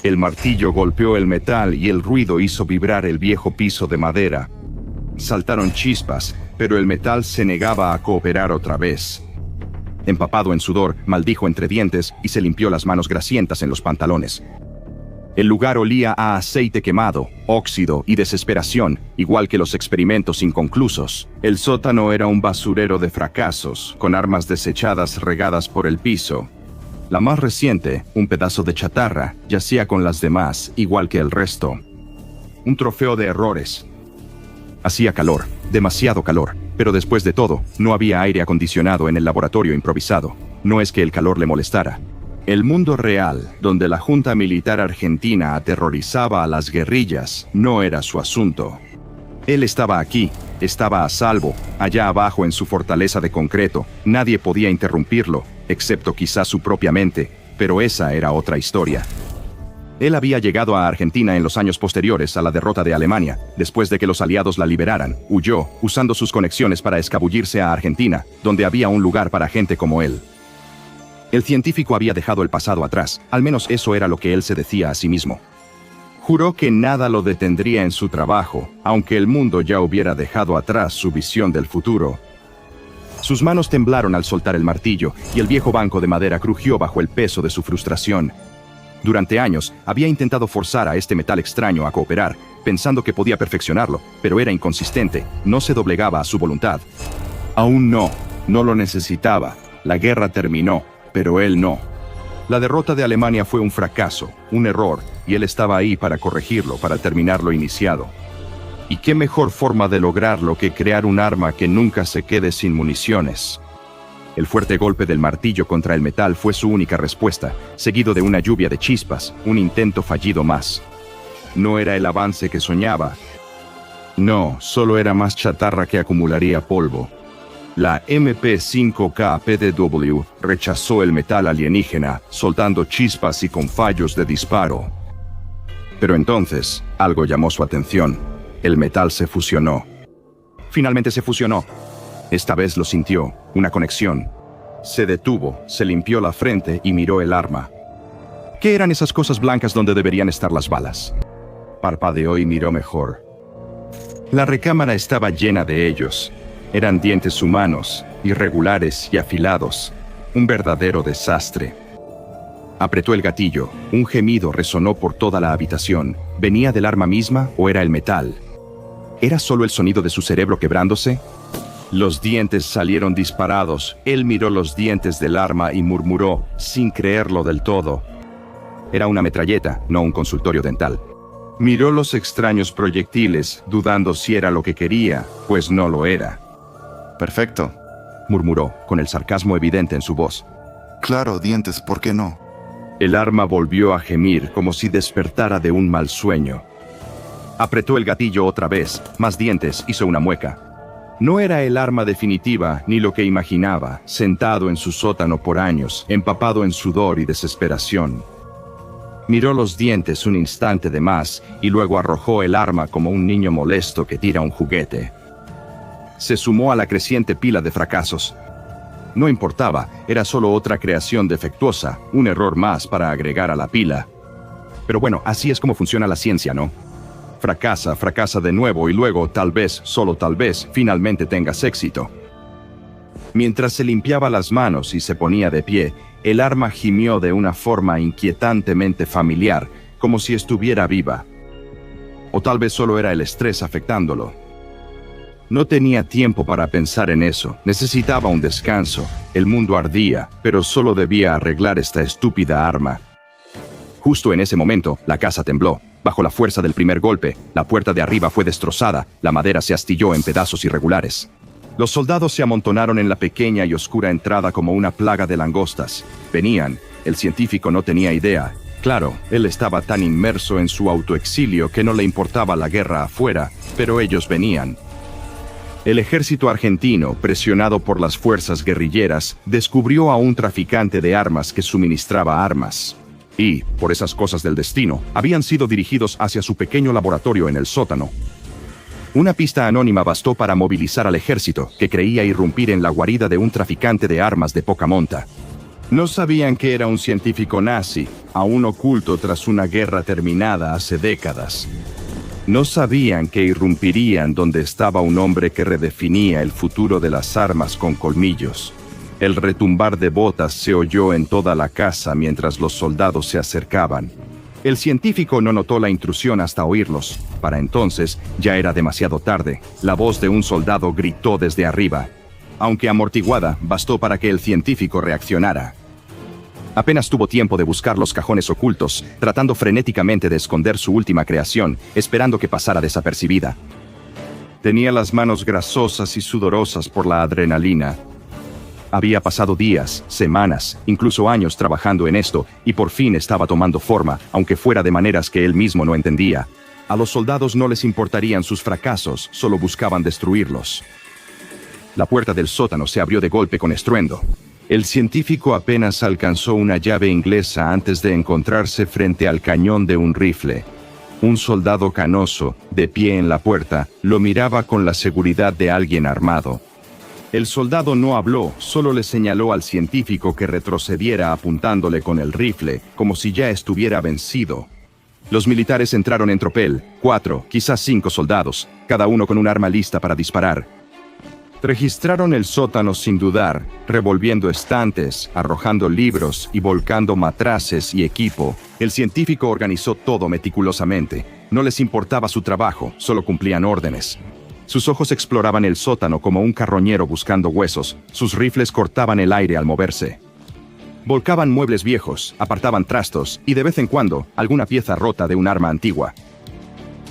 El martillo golpeó el metal y el ruido hizo vibrar el viejo piso de madera. Saltaron chispas, pero el metal se negaba a cooperar otra vez. Empapado en sudor, maldijo entre dientes y se limpió las manos grasientas en los pantalones. El lugar olía a aceite quemado, óxido y desesperación, igual que los experimentos inconclusos. El sótano era un basurero de fracasos, con armas desechadas regadas por el piso. La más reciente, un pedazo de chatarra, yacía con las demás, igual que el resto. Un trofeo de errores. Hacía calor, demasiado calor, pero después de todo, no había aire acondicionado en el laboratorio improvisado. No es que el calor le molestara. El mundo real, donde la Junta Militar Argentina aterrorizaba a las guerrillas, no era su asunto. Él estaba aquí, estaba a salvo, allá abajo en su fortaleza de concreto. Nadie podía interrumpirlo, excepto quizás su propia mente, pero esa era otra historia. Él había llegado a Argentina en los años posteriores a la derrota de Alemania, después de que los aliados la liberaran. Huyó, usando sus conexiones para escabullirse a Argentina, donde había un lugar para gente como él. El científico había dejado el pasado atrás, al menos eso era lo que él se decía a sí mismo. Juró que nada lo detendría en su trabajo, aunque el mundo ya hubiera dejado atrás su visión del futuro. Sus manos temblaron al soltar el martillo, y el viejo banco de madera crujió bajo el peso de su frustración. Durante años, había intentado forzar a este metal extraño a cooperar, pensando que podía perfeccionarlo, pero era inconsistente, no se doblegaba a su voluntad. Aún no lo necesitaba. La guerra terminó, pero él no. La derrota de Alemania fue un fracaso, un error, y él estaba ahí para corregirlo, para terminar lo iniciado. ¿Y qué mejor forma de lograrlo que crear un arma que nunca se quede sin municiones? El fuerte golpe del martillo contra el metal fue su única respuesta, seguido de una lluvia de chispas, un intento fallido más. No era el avance que soñaba. No, solo era más chatarra que acumularía polvo. La MP-5K PDW rechazó el metal alienígena, soltando chispas y con fallos de disparo. Pero entonces, algo llamó su atención. El metal se fusionó. Finalmente se fusionó. Esta vez lo sintió, una conexión. Se detuvo, se limpió la frente y miró el arma. ¿Qué eran esas cosas blancas donde deberían estar las balas? Parpadeó y miró mejor. La recámara estaba llena de ellos. Eran dientes humanos, irregulares y afilados. Un verdadero desastre. Apretó el gatillo. Un gemido resonó por toda la habitación. ¿Venía del arma misma o era el metal? ¿Era solo el sonido de su cerebro quebrándose? Los dientes salieron disparados. Él miró los dientes del arma y murmuró, sin creerlo del todo. Era una metralleta, no un consultorio dental. Miró los extraños proyectiles, dudando si era lo que quería, pues no lo era. Perfecto, murmuró, con el sarcasmo evidente en su voz. Claro, dientes, ¿por qué no? El arma volvió a gemir, como si despertara de un mal sueño. Apretó el gatillo otra vez, más dientes, hizo una mueca. No era el arma definitiva, ni lo que imaginaba, sentado en su sótano por años, empapado en sudor y desesperación. Miró los dientes un instante de más, y luego arrojó el arma como un niño molesto que tira un juguete. Se sumó a la creciente pila de fracasos. No importaba, era solo otra creación defectuosa, un error más para agregar a la pila. Pero bueno, así es como funciona la ciencia, ¿no? Fracasa de nuevo y luego, tal vez, solo tal vez, finalmente tengas éxito. Mientras se limpiaba las manos y se ponía de pie, el arma gimió de una forma inquietantemente familiar, como si estuviera viva. O tal vez solo era el estrés afectándolo. No tenía tiempo para pensar en eso, necesitaba un descanso. El mundo ardía, pero solo debía arreglar esta estúpida arma. Justo en ese momento, la casa tembló. Bajo la fuerza del primer golpe, la puerta de arriba fue destrozada, la madera se astilló en pedazos irregulares. Los soldados se amontonaron en la pequeña y oscura entrada como una plaga de langostas. Venían, el científico no tenía idea. Claro, él estaba tan inmerso en su autoexilio que no le importaba la guerra afuera, pero ellos venían. El ejército argentino, presionado por las fuerzas guerrilleras, descubrió a un traficante de armas que suministraba armas. Y, por esas cosas del destino, habían sido dirigidos hacia su pequeño laboratorio en el sótano. Una pista anónima bastó para movilizar al ejército, que creía irrumpir en la guarida de un traficante de armas de poca monta. No sabían que era un científico nazi, aún oculto tras una guerra terminada hace décadas. No sabían que irrumpirían donde estaba un hombre que redefinía el futuro de las armas con colmillos. El retumbar de botas se oyó en toda la casa mientras los soldados se acercaban. El científico no notó la intrusión hasta oírlos. Para entonces, ya era demasiado tarde. La voz de un soldado gritó desde arriba. Aunque amortiguada, bastó para que el científico reaccionara. Apenas tuvo tiempo de buscar los cajones ocultos, tratando frenéticamente de esconder su última creación, esperando que pasara desapercibida. Tenía las manos grasosas y sudorosas por la adrenalina. Había pasado días, semanas, incluso años trabajando en esto, y por fin estaba tomando forma, aunque fuera de maneras que él mismo no entendía. A los soldados no les importarían sus fracasos, solo buscaban destruirlos. La puerta del sótano se abrió de golpe con estruendo. El científico apenas alcanzó una llave inglesa antes de encontrarse frente al cañón de un rifle. Un soldado canoso, de pie en la puerta, lo miraba con la seguridad de alguien armado. El soldado no habló, solo le señaló al científico que retrocediera apuntándole con el rifle, como si ya estuviera vencido. Los militares entraron en tropel, 4, quizás 5 soldados, cada uno con un arma lista para disparar. Registraron el sótano sin dudar, revolviendo estantes, arrojando libros y volcando matraces y equipo. El científico organizó todo meticulosamente. No les importaba su trabajo, solo cumplían órdenes. Sus ojos exploraban el sótano como un carroñero buscando huesos. Sus rifles cortaban el aire al moverse. Volcaban muebles viejos, apartaban trastos y de vez en cuando alguna pieza rota de un arma antigua.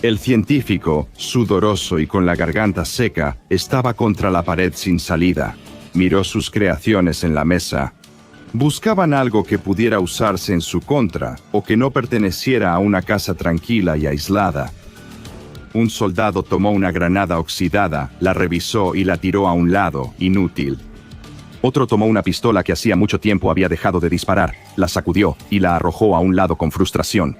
El científico, sudoroso y con la garganta seca, estaba contra la pared sin salida. Miró sus creaciones en la mesa. Buscaban algo que pudiera usarse en su contra o que no perteneciera a una casa tranquila y aislada. Un soldado tomó una granada oxidada, la revisó y la tiró a un lado, inútil. Otro tomó una pistola que hacía mucho tiempo había dejado de disparar, la sacudió y la arrojó a un lado con frustración.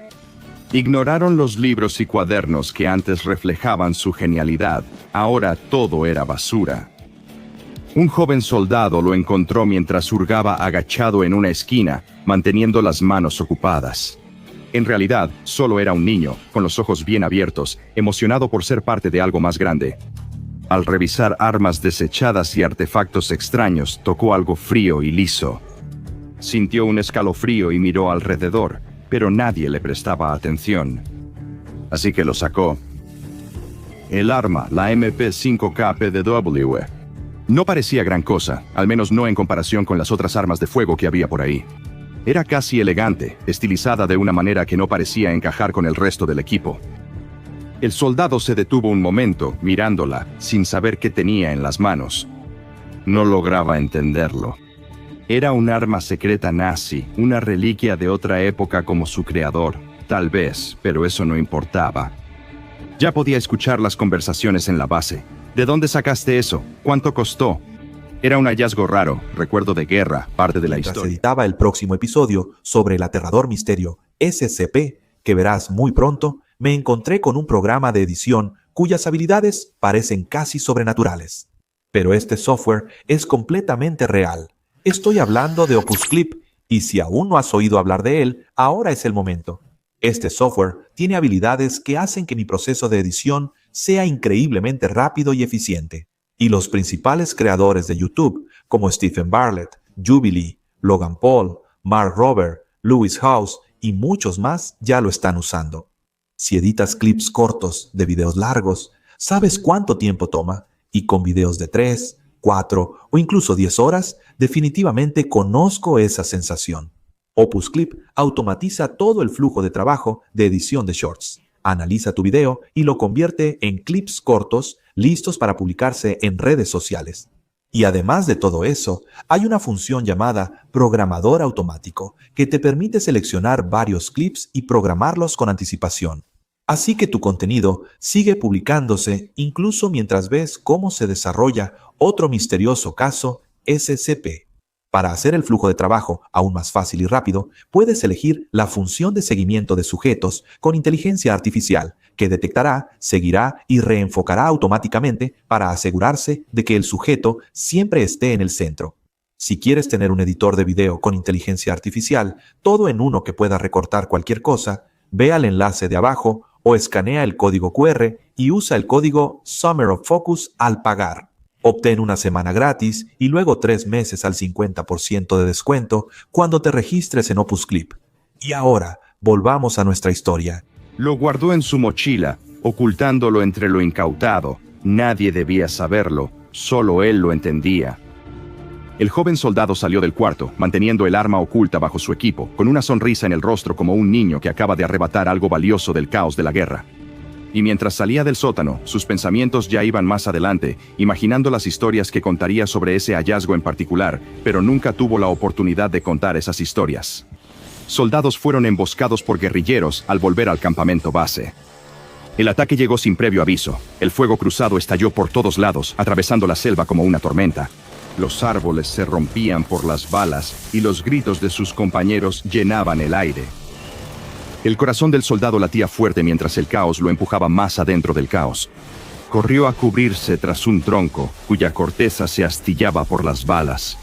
Ignoraron los libros y cuadernos que antes reflejaban su genialidad. Ahora todo era basura. Un joven soldado lo encontró mientras hurgaba agachado en una esquina, manteniendo las manos ocupadas. En realidad, solo era un niño, con los ojos bien abiertos, emocionado por ser parte de algo más grande. Al revisar armas desechadas y artefactos extraños, tocó algo frío y liso. Sintió un escalofrío y miró alrededor, pero nadie le prestaba atención. Así que lo sacó. El arma, la MP5K PDW. No parecía gran cosa, al menos no en comparación con las otras armas de fuego que había por ahí. Era casi elegante, estilizada de una manera que no parecía encajar con el resto del equipo. El soldado se detuvo un momento, mirándola, sin saber qué tenía en las manos. No lograba entenderlo. Era un arma secreta nazi, una reliquia de otra época como su creador. Tal vez, pero eso no importaba. Ya podía escuchar las conversaciones en la base. ¿De dónde sacaste eso? ¿Cuánto costó? Era un hallazgo raro, recuerdo de guerra, parte de la Mientras historia. editaba el próximo episodio sobre el aterrador misterio SCP, que verás muy pronto, me encontré con un programa de edición cuyas habilidades parecen casi sobrenaturales. Pero este software es completamente real. Estoy hablando de Opus Clip, y si aún no has oído hablar de él, ahora es el momento. Este software tiene habilidades que hacen que mi proceso de edición sea increíblemente rápido y eficiente. Y los principales creadores de YouTube, como Stephen Bartlett, Jubilee, Logan Paul, Mark Rober, Lewis Howes y muchos más ya lo están usando. Si editas clips cortos de videos largos, sabes cuánto tiempo toma, y con videos de 3, 4 o incluso 10 horas, definitivamente conozco esa sensación. Opus Clip automatiza todo el flujo de trabajo de edición de shorts. Analiza tu video y lo convierte en clips cortos listos para publicarse en redes sociales. Y además de todo eso, hay una función llamada programador automático que te permite seleccionar varios clips y programarlos con anticipación. Así que tu contenido sigue publicándose incluso mientras ves cómo se desarrolla otro misterioso caso SCP. Para hacer el flujo de trabajo aún más fácil y rápido, puedes elegir la función de seguimiento de sujetos con inteligencia artificial, que detectará, seguirá y reenfocará automáticamente para asegurarse de que el sujeto siempre esté en el centro. Si quieres tener un editor de video con inteligencia artificial, todo en uno que pueda recortar cualquier cosa, ve al enlace de abajo o escanea el código QR y usa el código Summer of Focus al pagar. Obtén una semana gratis y luego 3 meses al 50% de descuento cuando te registres en Opus Clip. Y ahora, volvamos a nuestra historia. Lo guardó en su mochila, ocultándolo entre lo incautado. Nadie debía saberlo, solo él lo entendía. El joven soldado salió del cuarto, manteniendo el arma oculta bajo su equipo, con una sonrisa en el rostro como un niño que acaba de arrebatar algo valioso del caos de la guerra. Y mientras salía del sótano, sus pensamientos ya iban más adelante, imaginando las historias que contaría sobre ese hallazgo en particular, pero nunca tuvo la oportunidad de contar esas historias. Soldados fueron emboscados por guerrilleros al volver al campamento base. El ataque llegó sin previo aviso. El fuego cruzado estalló por todos lados, atravesando la selva como una tormenta. Los árboles se rompían por las balas y los gritos de sus compañeros llenaban el aire. El corazón del soldado latía fuerte mientras el caos lo empujaba más adentro del caos. Corrió a cubrirse tras un tronco, cuya corteza se astillaba por las balas.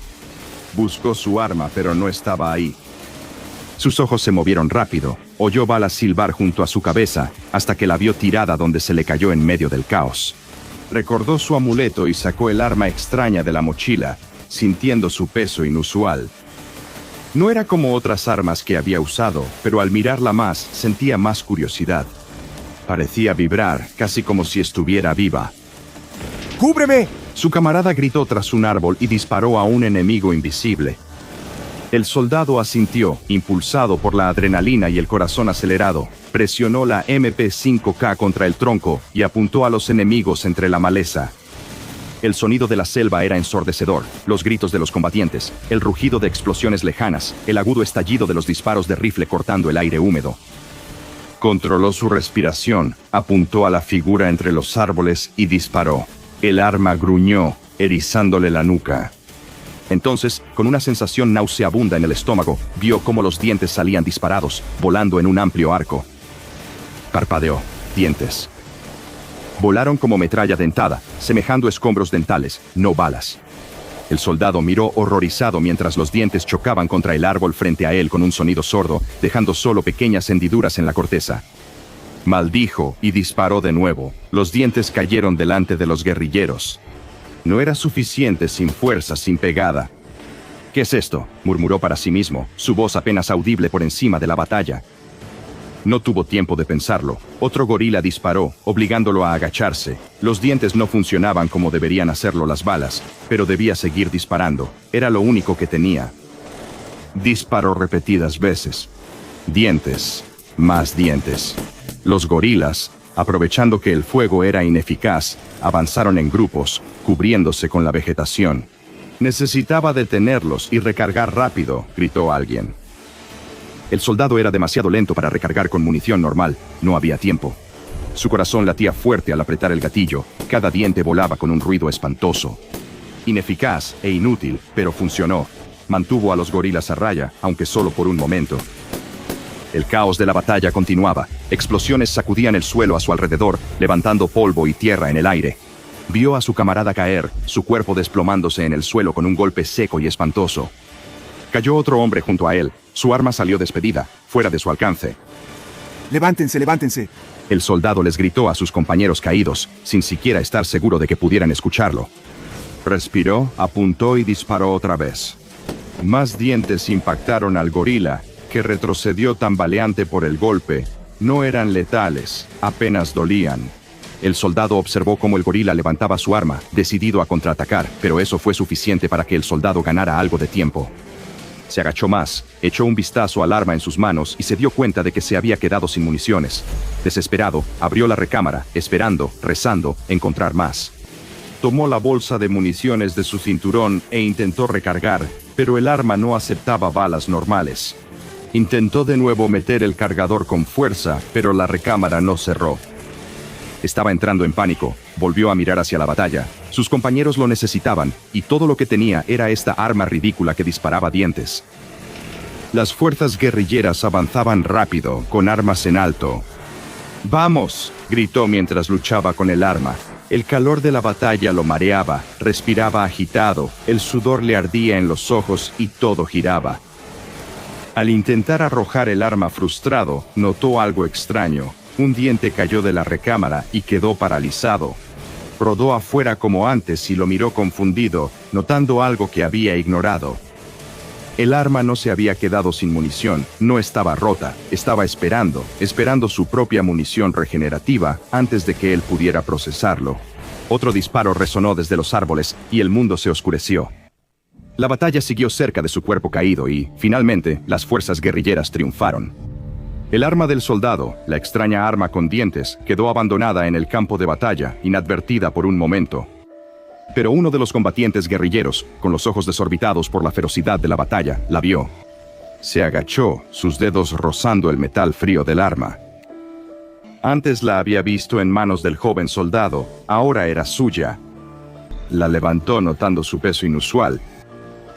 Buscó su arma, pero no estaba ahí. Sus ojos se movieron rápido, oyó balas silbar junto a su cabeza, hasta que la vio tirada donde se le cayó en medio del caos. Recordó su amuleto y sacó el arma extraña de la mochila, sintiendo su peso inusual. No era como otras armas que había usado, pero al mirarla más, sentía más curiosidad. Parecía vibrar, casi como si estuviera viva. ¡Cúbreme! Su camarada gritó tras un árbol y disparó a un enemigo invisible. El soldado asintió, impulsado por la adrenalina y el corazón acelerado. Presionó la MP5K contra el tronco y apuntó a los enemigos entre la maleza. El sonido de la selva era ensordecedor, los gritos de los combatientes, el rugido de explosiones lejanas, el agudo estallido de los disparos de rifle cortando el aire húmedo. Controló su respiración, apuntó a la figura entre los árboles y disparó. El arma gruñó, erizándole la nuca. Entonces, con una sensación nauseabunda en el estómago, vio cómo los dientes salían disparados, volando en un amplio arco. Parpadeó. Dientes. Volaron como metralla dentada, semejando escombros dentales, no balas. El soldado miró horrorizado mientras los dientes chocaban contra el árbol frente a él con un sonido sordo, dejando solo pequeñas hendiduras en la corteza. Maldijo y disparó de nuevo. Los dientes cayeron delante de los guerrilleros. No era suficiente sin fuerza, sin pegada. ¿Qué es esto?, murmuró para sí mismo, su voz apenas audible por encima de la batalla. No tuvo tiempo de pensarlo. Otro gorila disparó, obligándolo a agacharse. Los dientes no funcionaban como deberían hacerlo las balas, pero debía seguir disparando. Era lo único que tenía. Disparó repetidas veces. Dientes. Más dientes. Los gorilas, aprovechando que el fuego era ineficaz, avanzaron en grupos, cubriéndose con la vegetación. Necesitaba detenerlos y recargar rápido, gritó alguien. El soldado era demasiado lento para recargar con munición normal, no había tiempo. Su corazón latía fuerte al apretar el gatillo, cada diente volaba con un ruido espantoso. Ineficaz e inútil, pero funcionó. Mantuvo a los gorilas a raya, aunque solo por un momento. El caos de la batalla continuaba. Explosiones sacudían el suelo a su alrededor, levantando polvo y tierra en el aire. Vio a su camarada caer, su cuerpo desplomándose en el suelo con un golpe seco y espantoso. Cayó otro hombre junto a él. Su arma salió despedida, fuera de su alcance. ¡Levántense, levántense! El soldado les gritó a sus compañeros caídos, sin siquiera estar seguro de que pudieran escucharlo. Respiró, apuntó y disparó otra vez. Más dientes impactaron al gorila, que retrocedió tambaleante por el golpe. No eran letales, apenas dolían. El soldado observó cómo el gorila levantaba su arma, decidido a contraatacar, pero eso fue suficiente para que el soldado ganara algo de tiempo. Se agachó más, echó un vistazo al arma en sus manos y se dio cuenta de que se había quedado sin municiones. Desesperado, abrió la recámara, esperando, rezando, encontrar más. Tomó la bolsa de municiones de su cinturón e intentó recargar, pero el arma no aceptaba balas normales. Intentó de nuevo meter el cargador con fuerza, pero la recámara no cerró. Estaba entrando en pánico, volvió a mirar hacia la batalla. Sus compañeros lo necesitaban, y todo lo que tenía era esta arma ridícula que disparaba dientes. Las fuerzas guerrilleras avanzaban rápido, con armas en alto. ¡Vamos!, gritó mientras luchaba con el arma. El calor de la batalla lo mareaba, respiraba agitado, el sudor le ardía en los ojos y todo giraba. Al intentar arrojar el arma frustrado, notó algo extraño. Un diente cayó de la recámara y quedó paralizado. Rodó afuera como antes y lo miró confundido, notando algo que había ignorado. El arma no se había quedado sin munición, no estaba rota, estaba esperando su propia munición regenerativa antes de que él pudiera procesarlo. Otro disparo resonó desde los árboles y el mundo se oscureció. La batalla siguió cerca de su cuerpo caído y, finalmente, las fuerzas guerrilleras triunfaron. El arma del soldado, la extraña arma con dientes, quedó abandonada en el campo de batalla, inadvertida por un momento. Pero uno de los combatientes guerrilleros, con los ojos desorbitados por la ferocidad de la batalla, la vio. Se agachó, sus dedos rozando el metal frío del arma. Antes la había visto en manos del joven soldado, ahora era suya. La levantó notando su peso inusual.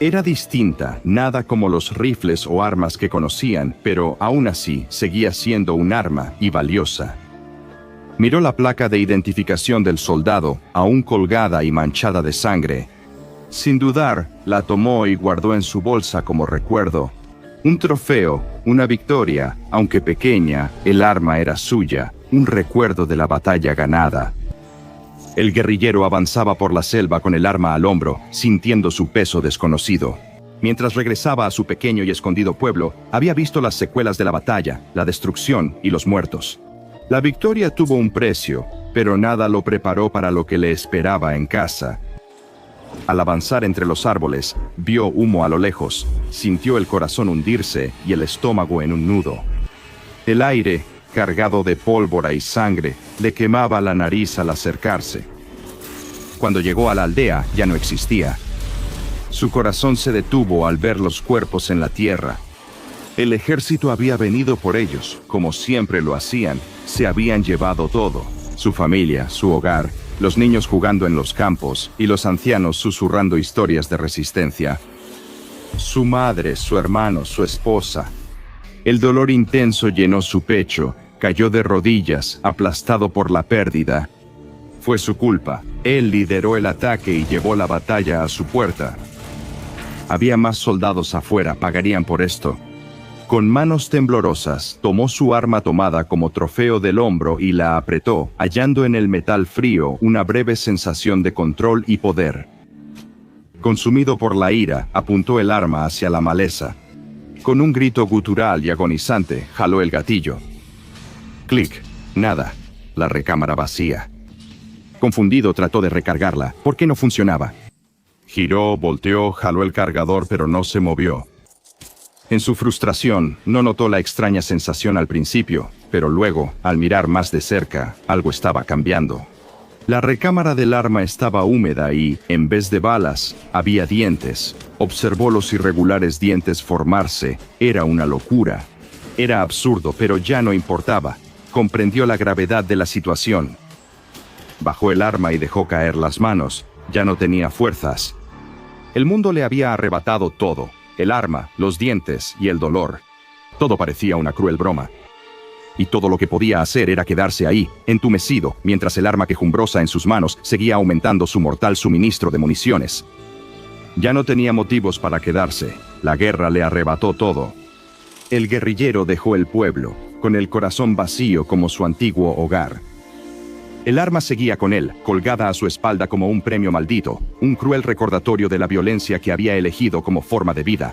Era distinta, nada como los rifles o armas que conocían, pero aún así seguía siendo un arma y valiosa. Miró la placa de identificación del soldado, aún colgada y manchada de sangre. Sin dudar, la tomó y guardó en su bolsa como recuerdo. Un trofeo, una victoria, aunque pequeña, el arma era suya, un recuerdo de la batalla ganada. El guerrillero avanzaba por la selva con el arma al hombro, sintiendo su peso desconocido. Mientras regresaba a su pequeño y escondido pueblo, había visto las secuelas de la batalla, la destrucción y los muertos. La victoria tuvo un precio, pero nada lo preparó para lo que le esperaba en casa. Al avanzar entre los árboles, vio humo a lo lejos, sintió el corazón hundirse y el estómago en un nudo. El aire, cargado de pólvora y sangre, le quemaba la nariz al acercarse. Cuando llegó a la aldea, ya no existía. Su corazón se detuvo al ver los cuerpos en la tierra. El ejército había venido por ellos, como siempre lo hacían. Se habían llevado todo, su familia, su hogar, los niños jugando en los campos y los ancianos susurrando historias de resistencia. Su madre, su hermano, su esposa. El dolor intenso llenó su pecho, cayó de rodillas, aplastado por la pérdida. Fue su culpa, él lideró el ataque y llevó la batalla a su puerta. Había más soldados afuera, pagarían por esto. Con manos temblorosas, tomó su arma tomada como trofeo del hombro y la apretó, hallando en el metal frío una breve sensación de control y poder. Consumido por la ira, apuntó el arma hacia la maleza. Con un grito gutural y agonizante, jaló el gatillo. Clic. Nada. La recámara vacía. Confundido, trató de recargarla. ¿Por qué no funcionaba? Giró, volteó, jaló el cargador, pero no se movió. En su frustración, no notó la extraña sensación al principio, pero luego, al mirar más de cerca, algo estaba cambiando. La recámara del arma estaba húmeda y, en vez de balas, había dientes. Observó los irregulares dientes formarse. Era una locura. Era absurdo, pero ya no importaba. Comprendió la gravedad de la situación. Bajó el arma y dejó caer las manos. Ya no tenía fuerzas. El mundo le había arrebatado todo. El arma, los dientes y el dolor. Todo parecía una cruel broma. Y todo lo que podía hacer era quedarse ahí, entumecido, mientras el arma quejumbrosa en sus manos seguía aumentando su mortal suministro de municiones. Ya no tenía motivos para quedarse. La guerra le arrebató todo. El guerrillero dejó el pueblo, con el corazón vacío como su antiguo hogar. El arma seguía con él, colgada a su espalda como un premio maldito, un cruel recordatorio de la violencia que había elegido como forma de vida.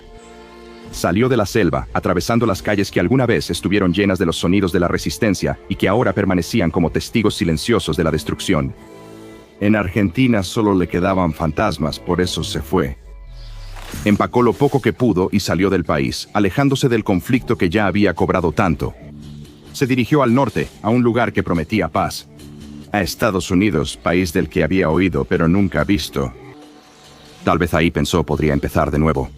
Salió de la selva, atravesando las calles que alguna vez estuvieron llenas de los sonidos de la resistencia y que ahora permanecían como testigos silenciosos de la destrucción. En Argentina solo le quedaban fantasmas, por eso se fue. Empacó lo poco que pudo y salió del país, alejándose del conflicto que ya había cobrado tanto. Se dirigió al norte, a un lugar que prometía paz. A Estados Unidos, país del que había oído pero nunca visto. Tal vez ahí pensó podría empezar de nuevo.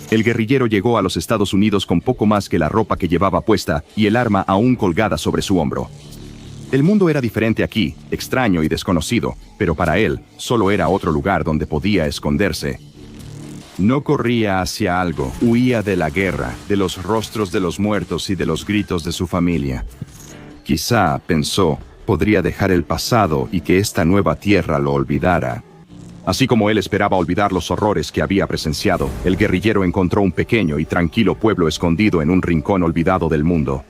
El guerrillero llegó a los Estados Unidos con poco más que la ropa que llevaba puesta y el arma aún colgada sobre su hombro. El mundo era diferente aquí, extraño y desconocido, pero para él solo era otro lugar donde podía esconderse. No corría hacia algo, huía de la guerra, de los rostros de los muertos y de los gritos de su familia. Quizá, pensó, podría dejar el pasado y que esta nueva tierra lo olvidara. Así como él esperaba olvidar los horrores que había presenciado, el guerrillero encontró un pequeño y tranquilo pueblo escondido en un rincón olvidado del mundo.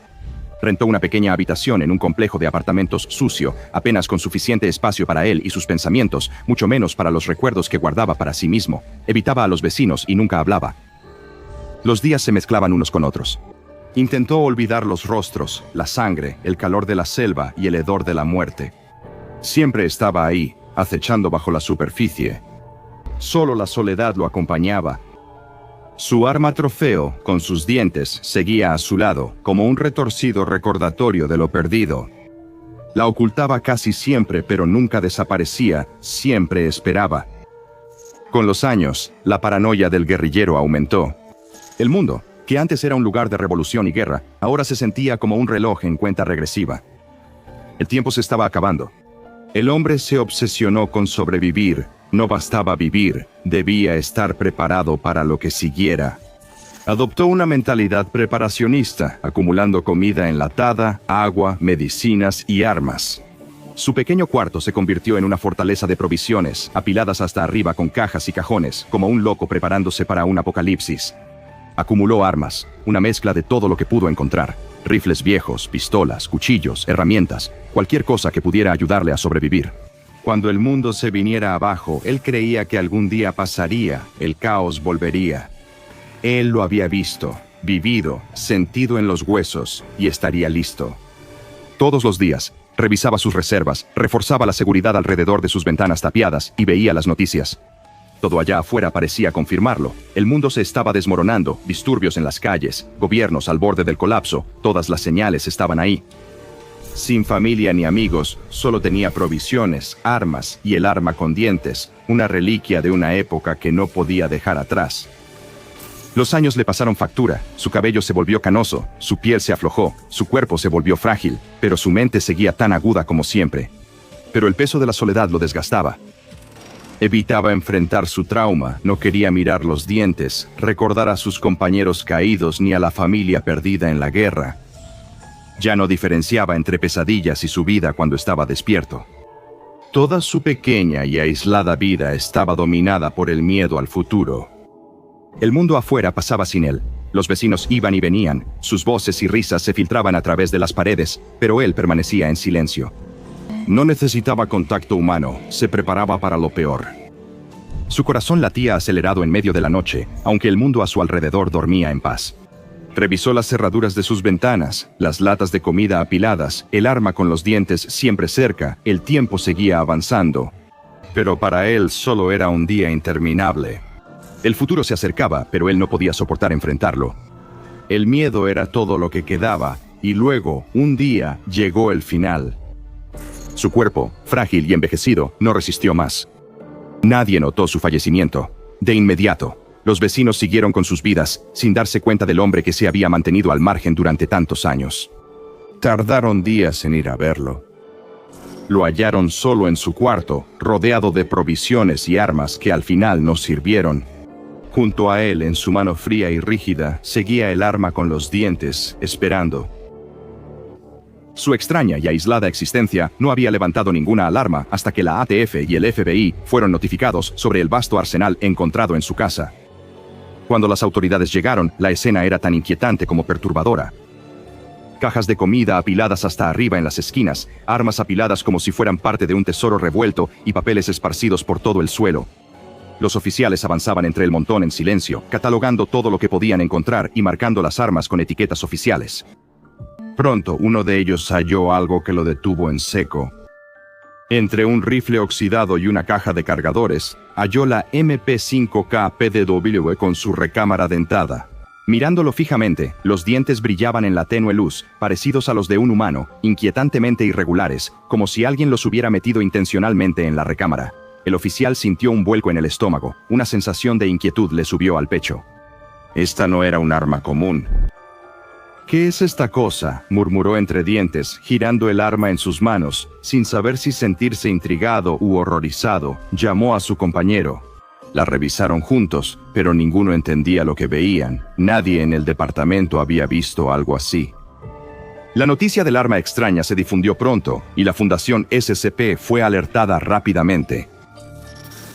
Rentó una pequeña habitación en un complejo de apartamentos sucio, apenas con suficiente espacio para él y sus pensamientos, mucho menos para los recuerdos que guardaba para sí mismo. Evitaba a los vecinos y nunca hablaba. Los días se mezclaban unos con otros. Intentó olvidar los rostros, la sangre, el calor de la selva y el hedor de la muerte. Siempre estaba ahí, acechando bajo la superficie. Solo la soledad lo acompañaba. Su arma trofeo, con sus dientes, seguía a su lado, como un retorcido recordatorio de lo perdido. La ocultaba casi siempre, pero nunca desaparecía, siempre esperaba. Con los años, la paranoia del guerrillero aumentó. El mundo, que antes era un lugar de revolución y guerra, ahora se sentía como un reloj en cuenta regresiva. El tiempo se estaba acabando. El hombre se obsesionó con sobrevivir. No bastaba vivir, debía estar preparado para lo que siguiera. Adoptó una mentalidad preparacionista, acumulando comida enlatada, agua, medicinas y armas. Su pequeño cuarto se convirtió en una fortaleza de provisiones, apiladas hasta arriba con cajas y cajones, como un loco preparándose para un apocalipsis. Acumuló armas, una mezcla de todo lo que pudo encontrar. Rifles viejos, pistolas, cuchillos, herramientas, cualquier cosa que pudiera ayudarle a sobrevivir. Cuando el mundo se viniera abajo, él creía que algún día pasaría, el caos volvería. Él lo había visto, vivido, sentido en los huesos, y estaría listo. Todos los días, revisaba sus reservas, reforzaba la seguridad alrededor de sus ventanas tapiadas y veía las noticias. Todo allá afuera parecía confirmarlo. El mundo se estaba desmoronando, disturbios en las calles, gobiernos al borde del colapso, todas las señales estaban ahí. Sin familia ni amigos, solo tenía provisiones, armas y el arma con dientes, una reliquia de una época que no podía dejar atrás. Los años le pasaron factura, su cabello se volvió canoso, su piel se aflojó, su cuerpo se volvió frágil, pero su mente seguía tan aguda como siempre. Pero el peso de la soledad lo desgastaba. Evitaba enfrentar su trauma, no quería mirar los dientes, recordar a sus compañeros caídos ni a la familia perdida en la guerra. Ya no diferenciaba entre pesadillas y su vida cuando estaba despierto. Toda su pequeña y aislada vida estaba dominada por el miedo al futuro. El mundo afuera pasaba sin él. Los vecinos iban y venían, sus voces y risas se filtraban a través de las paredes, pero él permanecía en silencio. No necesitaba contacto humano, se preparaba para lo peor. Su corazón latía acelerado en medio de la noche, aunque el mundo a su alrededor dormía en paz. Revisó las cerraduras de sus ventanas, las latas de comida apiladas, el arma con los dientes siempre cerca, el tiempo seguía avanzando. Pero para él solo era un día interminable. El futuro se acercaba, pero él no podía soportar enfrentarlo. El miedo era todo lo que quedaba, y luego, un día, llegó el final. Su cuerpo, frágil y envejecido, no resistió más. Nadie notó su fallecimiento. De inmediato, los vecinos siguieron con sus vidas, sin darse cuenta del hombre que se había mantenido al margen durante tantos años. Tardaron días en ir a verlo. Lo hallaron solo en su cuarto, rodeado de provisiones y armas que al final no sirvieron. Junto a él, en su mano fría y rígida, seguía el arma con los dientes, esperando. Su extraña y aislada existencia no había levantado ninguna alarma hasta que la ATF y el FBI fueron notificados sobre el vasto arsenal encontrado en su casa. Cuando las autoridades llegaron, la escena era tan inquietante como perturbadora. Cajas de comida apiladas hasta arriba en las esquinas, armas apiladas como si fueran parte de un tesoro revuelto y papeles esparcidos por todo el suelo. Los oficiales avanzaban entre el montón en silencio, catalogando todo lo que podían encontrar y marcando las armas con etiquetas oficiales. Pronto, uno de ellos halló algo que lo detuvo en seco. Entre un rifle oxidado y una caja de cargadores, halló la MP5K PDW con su recámara dentada. Mirándolo fijamente, los dientes brillaban en la tenue luz, parecidos a los de un humano, inquietantemente irregulares, como si alguien los hubiera metido intencionalmente en la recámara. El oficial sintió un vuelco en el estómago, una sensación de inquietud le subió al pecho. Esta no era un arma común. «¿Qué es esta cosa?», murmuró entre dientes, girando el arma en sus manos, sin saber si sentirse intrigado u horrorizado. Llamó a su compañero. La revisaron juntos, pero ninguno entendía lo que veían. Nadie en el departamento había visto algo así. La noticia del arma extraña se difundió pronto y la Fundación SCP fue alertada rápidamente.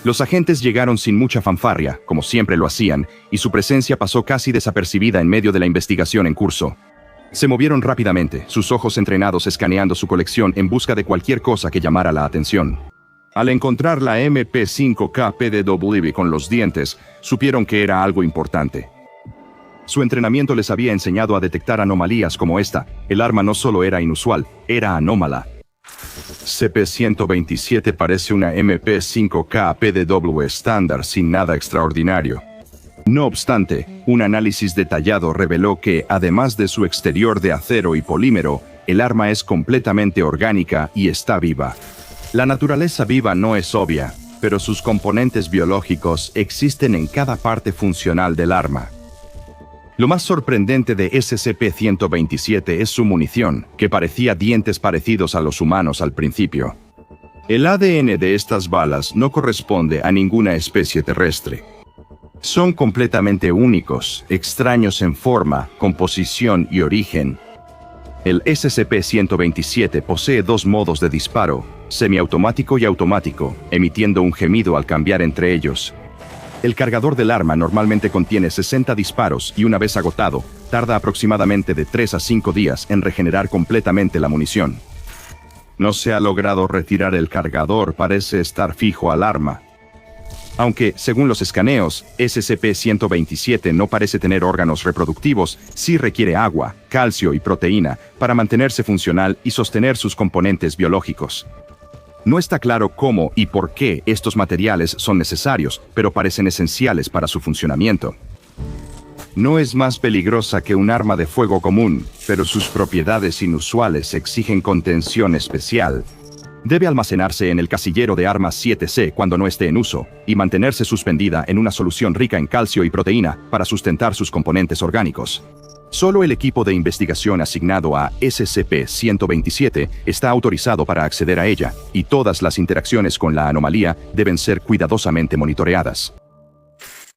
Los agentes llegaron sin mucha fanfarria, como siempre lo hacían, y su presencia pasó casi desapercibida en medio de la investigación en curso. Se movieron rápidamente, sus ojos entrenados escaneando su colección en busca de cualquier cosa que llamara la atención. Al encontrar la MP5K-PDW con los dientes, supieron que era algo importante. Su entrenamiento les había enseñado a detectar anomalías como esta. El arma no solo era inusual, era anómala. CP-127 parece una MP5K-PDW estándar sin nada extraordinario. No obstante, un análisis detallado reveló que, además de su exterior de acero y polímero, el arma es completamente orgánica y está viva. La naturaleza viva no es obvia, pero sus componentes biológicos existen en cada parte funcional del arma. Lo más sorprendente de SCP-127 es su munición, que parecía dientes parecidos a los humanos al principio. El ADN de estas balas no corresponde a ninguna especie terrestre. Son completamente únicos, extraños en forma, composición y origen. El SCP-127 posee dos modos de disparo, semiautomático y automático, emitiendo un gemido al cambiar entre ellos. El cargador del arma normalmente contiene 60 disparos y una vez agotado, tarda aproximadamente de 3 a 5 días en regenerar completamente la munición. No se ha logrado retirar el cargador, parece estar fijo al arma. Aunque, según los escaneos, SCP-127 no parece tener órganos reproductivos, sí requiere agua, calcio y proteína para mantenerse funcional y sostener sus componentes biológicos. No está claro cómo y por qué estos materiales son necesarios, pero parecen esenciales para su funcionamiento. No es más peligrosa que un arma de fuego común, pero sus propiedades inusuales exigen contención especial. Debe almacenarse en el casillero de armas 7C cuando no esté en uso, y mantenerse suspendida en una solución rica en calcio y proteína para sustentar sus componentes orgánicos. Solo el equipo de investigación asignado a SCP-127 está autorizado para acceder a ella, y todas las interacciones con la anomalía deben ser cuidadosamente monitoreadas.